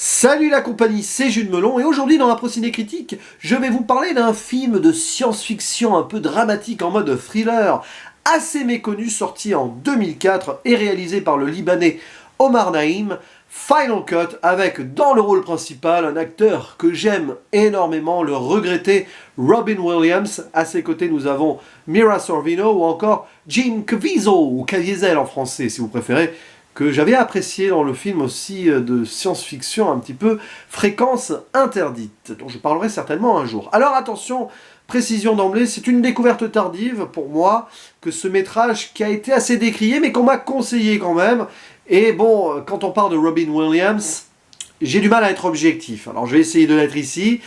Salut la compagnie, c'est Jules Melon et aujourd'hui dans la Prociné Critique, je vais vous parler d'un film de science-fiction un peu dramatique en mode thriller assez méconnu sorti en 2004 et réalisé par le Libanais Omar Naïm, Final Cut, avec dans le rôle principal un acteur que j'aime énormément, le regretté Robin Williams. À ses côtés nous avons Mira Sorvino ou encore Jim Caviezel, ou Caviezel en français si vous préférez, que j'avais apprécié dans le film aussi de science-fiction un petit peu Fréquence interdite, dont je parlerai certainement un jour. Alors attention, précision d'emblée, c'est une découverte tardive pour moi, que ce métrage qui a été assez décrié, mais qu'on m'a conseillé quand même. Et bon, quand on parle de Robin Williams, j'ai du mal à être objectif. Alors je vais essayer de l'être ici.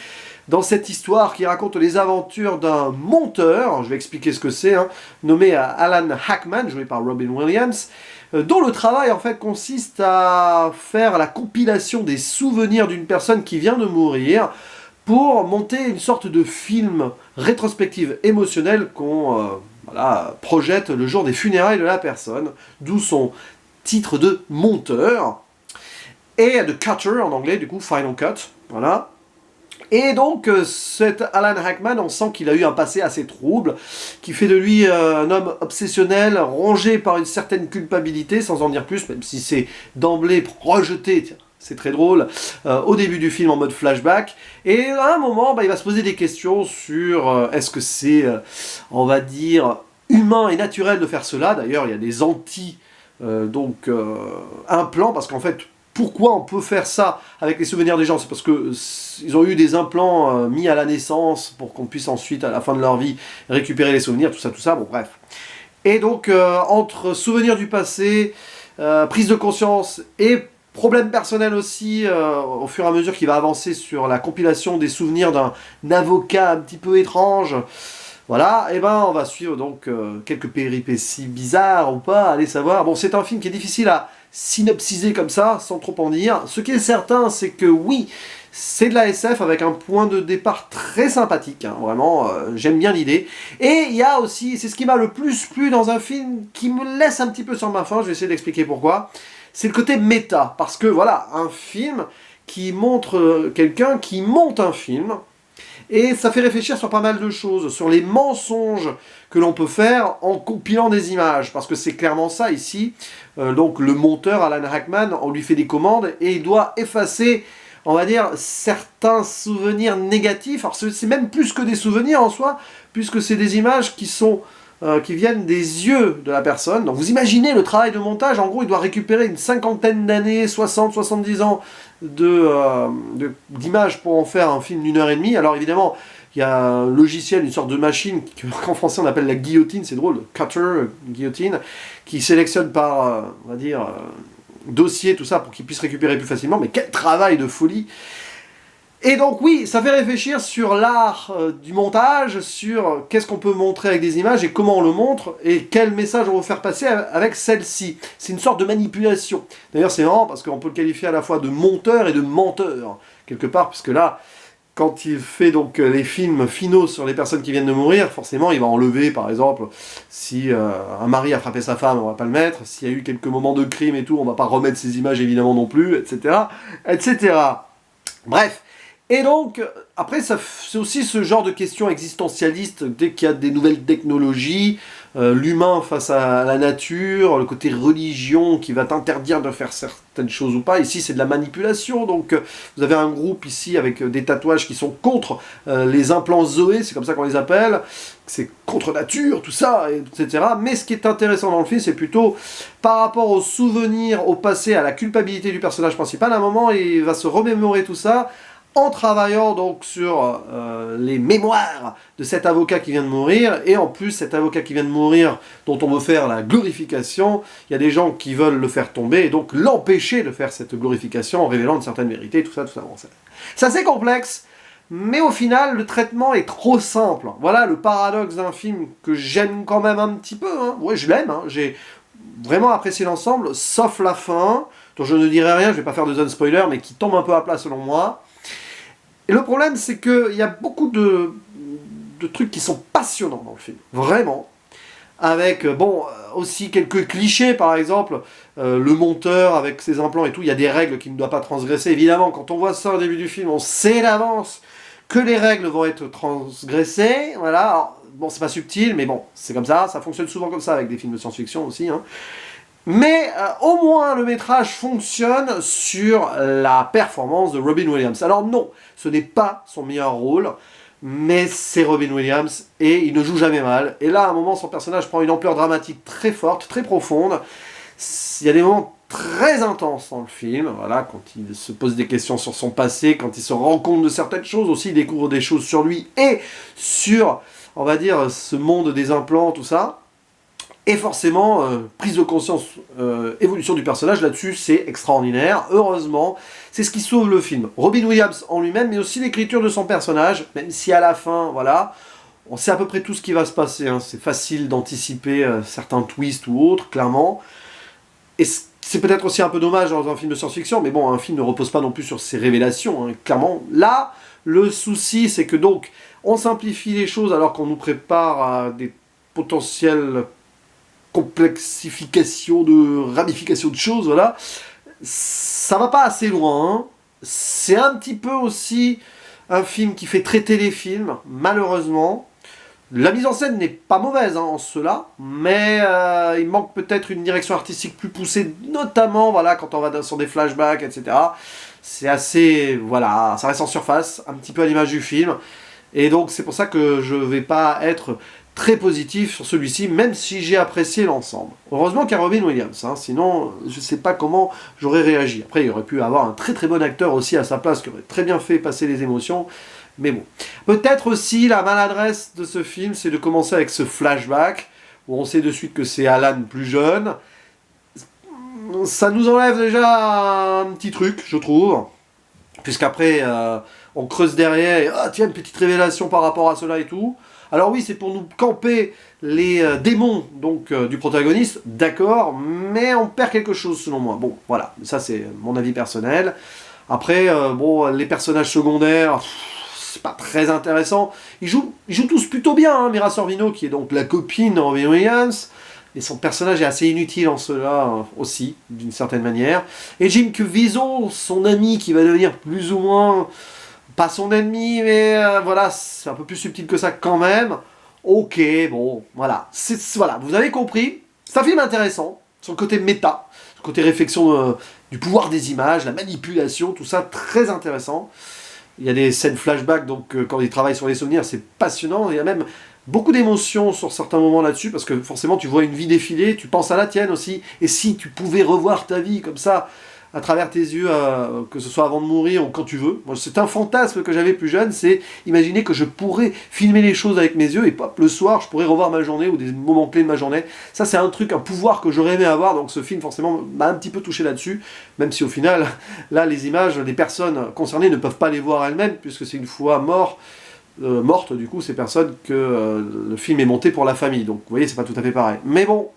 Dans cette histoire qui raconte les aventures d'un monteur, je vais expliquer ce que c'est, nommé Alan Hackman, joué par Robin Williams, dont le travail en fait consiste à faire la compilation des souvenirs d'une personne qui vient de mourir pour monter une sorte de film rétrospective émotionnelle qu'on projette le jour des funérailles de la personne, d'où son titre de monteur, et de cutter en anglais, du coup Final Cut, voilà. Et donc, cet Alan Hackman, on sent qu'il a eu un passé assez trouble, qui fait de lui un homme obsessionnel, rongé par une certaine culpabilité, sans en dire plus, même si c'est d'emblée projeté, tiens, c'est très drôle, au début du film en mode flashback. Et à un moment, il va se poser des questions sur est-ce que c'est, on va dire, humain et naturel de faire cela. D'ailleurs, il y a des implants, parce qu'en fait, pourquoi on peut faire ça avec les souvenirs des gens? C'est parce qu'ils ont eu des implants mis à la naissance pour qu'on puisse ensuite, à la fin de leur vie, récupérer les souvenirs, tout ça, bon bref. Et donc, entre souvenirs du passé, prise de conscience et problèmes personnels aussi, au fur et à mesure qu'il va avancer sur la compilation des souvenirs d'un avocat un petit peu étrange, voilà, et on va suivre donc quelques péripéties bizarres ou pas, allez savoir. Bon, c'est un film qui est difficile à synopsiser comme ça, sans trop en dire. Ce qui est certain, c'est que oui, c'est de la SF avec un point de départ très sympathique, vraiment, j'aime bien l'idée. Et il y a aussi, c'est ce qui m'a le plus plu dans un film, qui me laisse un petit peu sur ma faim, je vais essayer d'expliquer pourquoi, c'est le côté méta, parce que voilà, un film qui montre quelqu'un qui monte un film, et ça fait réfléchir sur pas mal de choses, sur les mensonges que l'on peut faire en compilant des images, parce que c'est clairement ça ici. Donc le monteur, Alan Hackman, on lui fait des commandes et il doit effacer, on va dire, certains souvenirs négatifs. Alors c'est même plus que des souvenirs en soi, puisque c'est des images qui viennent des yeux de la personne. Donc vous imaginez le travail de montage, en gros il doit récupérer une cinquantaine d'années, 60-70 ans d'images pour en faire un film d'une heure et demie. Alors évidemment, il y a un logiciel, une sorte de machine qu'en français on appelle la guillotine, c'est drôle, cutter, guillotine, qui sélectionne par, on va dire, dossier, tout ça, pour qu'il puisse récupérer plus facilement. Mais quel travail de folie! Et donc oui, ça fait réfléchir sur l'art du montage, sur qu'est-ce qu'on peut montrer avec des images et comment on le montre, et quel message on veut faire passer avec celle-ci. C'est une sorte de manipulation. D'ailleurs c'est marrant parce qu'on peut le qualifier à la fois de monteur et de menteur, quelque part, puisque là, quand il fait donc les films finaux sur les personnes qui viennent de mourir, forcément il va enlever, par exemple, si un mari a frappé sa femme, on va pas le mettre, s'il y a eu quelques moments de crime et tout, on va pas remettre ces images évidemment non plus, etc. etc. Bref. Et donc, après, c'est aussi ce genre de questions existentialistes, dès qu'il y a des nouvelles technologies, l'humain face à la nature, le côté religion qui va t'interdire de faire certaines choses ou pas. Ici, c'est de la manipulation, donc vous avez un groupe ici avec des tatouages qui sont contre les implants Zoé, c'est comme ça qu'on les appelle, c'est contre nature, tout ça, etc. Mais ce qui est intéressant dans le film, c'est plutôt par rapport aux souvenirs, au passé, à la culpabilité du personnage principal. À un moment, il va se remémorer tout ça, en travaillant donc sur les mémoires de cet avocat qui vient de mourir, et en plus cet avocat qui vient de mourir, dont on veut faire la glorification, il y a des gens qui veulent le faire tomber, et donc l'empêcher de faire cette glorification en révélant une certaine vérité, tout ça. Bon, c'est assez complexe, mais au final, le traitement est trop simple. Voilà le paradoxe d'un film que j'aime quand même un petit peu, ouais, je l'aime, j'ai vraiment apprécié l'ensemble, sauf la fin, dont je ne dirai rien, je vais pas faire de zone spoiler, mais qui tombe un peu à plat selon moi. Et le problème, c'est qu'il y a beaucoup de trucs qui sont passionnants dans le film, vraiment. avec, bon, aussi quelques clichés, par exemple, le monteur avec ses implants et tout, il y a des règles qu'il ne doit pas transgresser. Évidemment, quand on voit ça au début du film, on sait d'avance que les règles vont être transgressées, voilà. Alors, bon, c'est pas subtil, mais bon, c'est comme ça fonctionne souvent comme ça avec des films de science-fiction aussi, hein. Mais au moins le métrage fonctionne sur la performance de Robin Williams. Alors non, ce n'est pas son meilleur rôle, mais c'est Robin Williams et il ne joue jamais mal. Et là, à un moment, son personnage prend une ampleur dramatique très forte, très profonde. Il y a des moments très intenses dans le film, voilà, quand il se pose des questions sur son passé, quand il se rend compte de certaines choses aussi, il découvre des choses sur lui et sur, on va dire, ce monde des implants, tout ça. Et forcément, prise de conscience, évolution du personnage, là-dessus, c'est extraordinaire. Heureusement, c'est ce qui sauve le film. Robin Williams en lui-même, mais aussi l'écriture de son personnage, même si à la fin, voilà, on sait à peu près tout ce qui va se passer, hein. C'est facile d'anticiper certains twists ou autres, clairement. Et c'est peut-être aussi un peu dommage dans un film de science-fiction, mais bon, un film ne repose pas non plus sur ses révélations, hein, clairement. Là, le souci, c'est que donc, on simplifie les choses alors qu'on nous prépare à des potentiels complexification de ramification de choses, voilà. Ça va pas assez loin, hein. C'est un petit peu aussi un film qui fait très téléfilm, malheureusement. La mise en scène n'est pas mauvaise, hein, en cela, mais il manque peut-être une direction artistique plus poussée, notamment voilà, quand on va sur des flashbacks, etc. C'est assez, voilà, ça reste en surface, un petit peu à l'image du film. Et donc c'est pour ça que je vais pas être très positif sur celui-ci, même si j'ai apprécié l'ensemble. Heureusement qu'il y a Robin Williams, hein, sinon je sais pas comment j'aurais réagi. Après il aurait pu avoir un très très bon acteur aussi à sa place, qui aurait très bien fait passer les émotions, mais bon. Peut-être aussi la maladresse de ce film, c'est de commencer avec ce flashback, où on sait de suite que c'est Alan plus jeune. Ça nous enlève déjà un petit truc, je trouve, puisqu'après on creuse derrière et ah tiens une petite révélation par rapport à cela et tout. Alors oui, c'est pour nous camper les démons donc du protagoniste, d'accord, mais on perd quelque chose selon moi. Bon, voilà, ça c'est mon avis personnel. Après, bon, les personnages secondaires, c'est pas très intéressant. Ils jouent tous plutôt bien, hein. Mira Sorvino, qui est donc la copine de Robin Williams, et son personnage est assez inutile en cela aussi, d'une certaine manière. Et Jim Caviezel, son ami, qui va devenir plus ou moins... pas son ennemi, mais voilà, c'est un peu plus subtil que ça quand même. Ok, bon, voilà. Voilà, vous avez compris. C'est un film intéressant. Son côté méta, son côté réflexion du pouvoir des images, la manipulation, tout ça, très intéressant. Il y a des scènes flashback, donc quand il travaille sur les souvenirs, c'est passionnant. Il y a même beaucoup d'émotions sur certains moments là-dessus, parce que forcément, tu vois une vie défiler, tu penses à la tienne aussi. Et si tu pouvais revoir ta vie comme ça, à travers tes yeux, que ce soit avant de mourir ou quand tu veux. Moi, c'est un fantasme que j'avais plus jeune, c'est imaginer que je pourrais filmer les choses avec mes yeux et pop, le soir, je pourrais revoir ma journée ou des moments clés de ma journée. Ça, c'est un truc, un pouvoir que j'aurais aimé avoir, donc ce film, forcément, m'a un petit peu touché là-dessus, même si au final, là, les images des personnes concernées ne peuvent pas les voir elles-mêmes, puisque c'est une fois morte, du coup, ces personnes, que le film est monté pour la famille. Donc, vous voyez, c'est pas tout à fait pareil. Mais bon,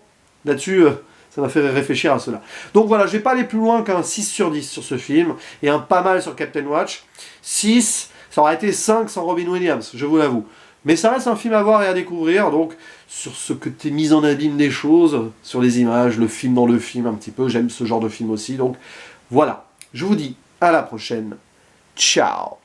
là-dessus... ça m'a fait réfléchir à cela. Donc voilà, je vais pas aller plus loin qu'un 6 sur 10 sur ce film, et un pas mal sur Captain Watch. 6, ça aurait été 5 sans Robin Williams, je vous l'avoue. Mais ça reste un film à voir et à découvrir, donc sur ce côté mise en abîme des choses, sur les images, le film dans le film un petit peu, j'aime ce genre de film aussi. Donc voilà, je vous dis à la prochaine. Ciao.